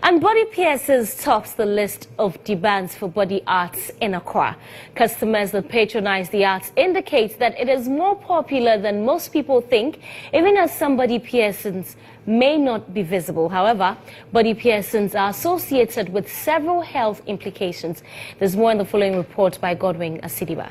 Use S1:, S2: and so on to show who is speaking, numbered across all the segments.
S1: And body piercings tops the list of demands for body arts in Accra. Customers that patronize the arts indicate that it is more popular than most people think, even as some body piercings may not be visible. However, body piercings are associated with several health implications. There's more in the following report by Godwin Asidiba.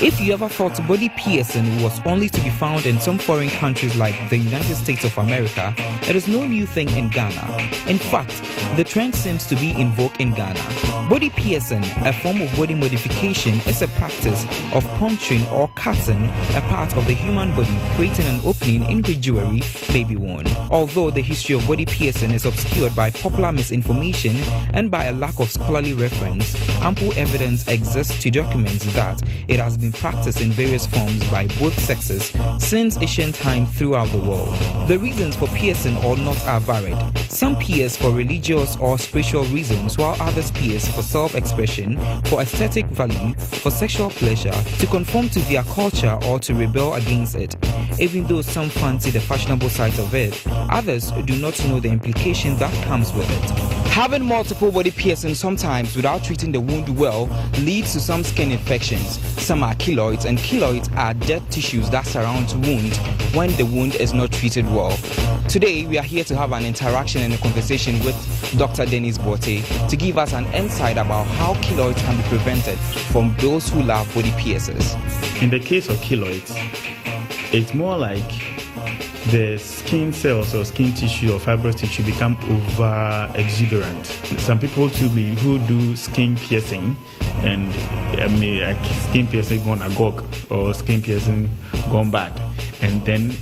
S2: If you ever thought body piercing was only to be found in some foreign countries like the United States of America, it is no new thing in Ghana. In fact, the trend seems to be in vogue in Ghana. Body piercing, a form of body modification, is a practice of puncturing or cutting a part of the human body, creating an opening in which jewelry may be worn. Although the history of body piercing is obscured by popular misinformation and by a lack of scholarly reference, ample evidence exists to document that it has been practiced in various forms by both sexes since ancient times throughout the world. The reasons for piercing or not are varied. Some pierce for religious or spiritual reasons, while others pierce for self-expression, for aesthetic value, for sexual pleasure, to conform to their culture or to rebel against it. Even though some fancy the fashionable side of it, others do not know the implication that comes with it. Having multiple body piercings sometimes without treating the wound well leads to some skin infections. Some are keloids, and keloids are dead tissues that surround the wound when the wound is not treated well. Today, we are here to have an interaction and a conversation with Dr. Dennis Bote to give us an insight about how keloids can be prevented from those who love body piercings.
S3: In the case of keloids, it's more like the skin cells or skin tissue or fibrous tissue become over exuberant. Some people who do skin piercing, and like skin piercing gone agog or skin piercing gone bad, and then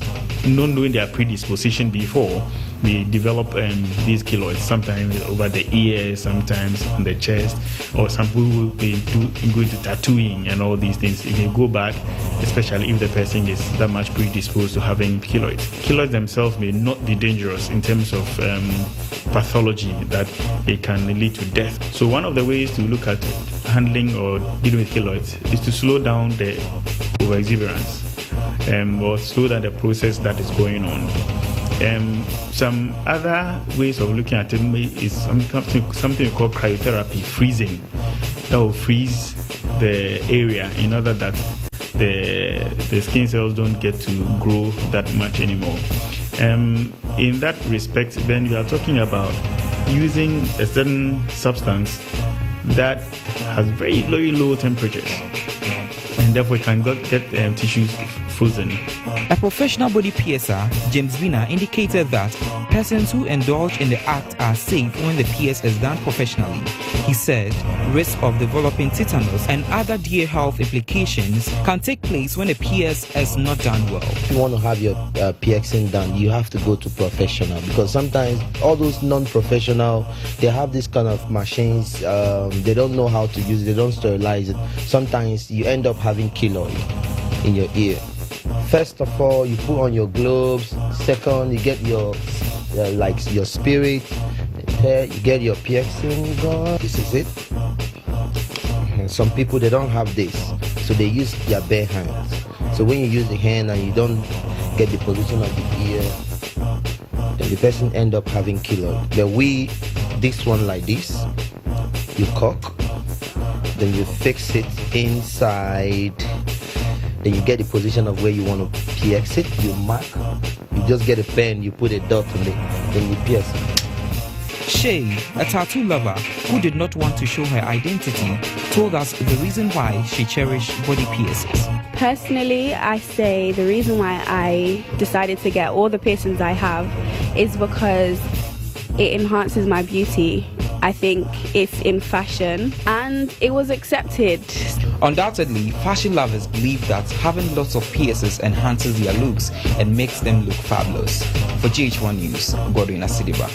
S3: not knowing their predisposition before, they develop these keloids, sometimes over the ears, sometimes on the chest, or some people will be going to tattooing and all these things. If they go back, especially if the person is that much predisposed to having keloids. Keloids themselves may not be dangerous in terms of pathology, that it can lead to death. So one of the ways to look at handling or dealing with keloids is to slow down the overexuberance or slow down the process that is going on. Some other ways of looking at it is something we call cryotherapy, freezing. That will freeze the area in order that the skin cells don't get to grow that much anymore. In that respect, then we are talking about using a certain substance that has very, very low temperatures, and therefore it can get tissues frozen.
S2: A professional body piercer, James Bina, indicated that persons who indulge in the act are safe when the pierce is done professionally. He said risk of developing tetanus and other dear health implications can take place when the pierce is not done well.
S4: If you want to have your piercing done, you have to go to professional, because sometimes all those non-professional, they have this kind of machines, they don't know how to use it, they don't sterilize it. Sometimes you end up having keloid in your ear. First of all, you put on your gloves. Second, you get your your spirit. Third, you get your piercing gun. This is it. And some people, they don't have this, so they use their bare hands. So when you use the hand and you don't get the position of the ear, then the person end up having keloid. But this one like this, you cock, then you fix it inside. Then you get the position of where you want to pierce it, you mark, you just get a pen, you put a dot on it, then you pierce it.
S2: Shay, a tattoo lover who did not want to show her identity, told us the reason why she cherished body piercings.
S5: Personally, I say the reason why I decided to get all the piercings I have is because it enhances my beauty. I think it's in fashion and it was accepted.
S2: Undoubtedly, fashion lovers believe that having lots of piercings enhances their looks and makes them look fabulous. For GH1 News, Godwin Asidiba.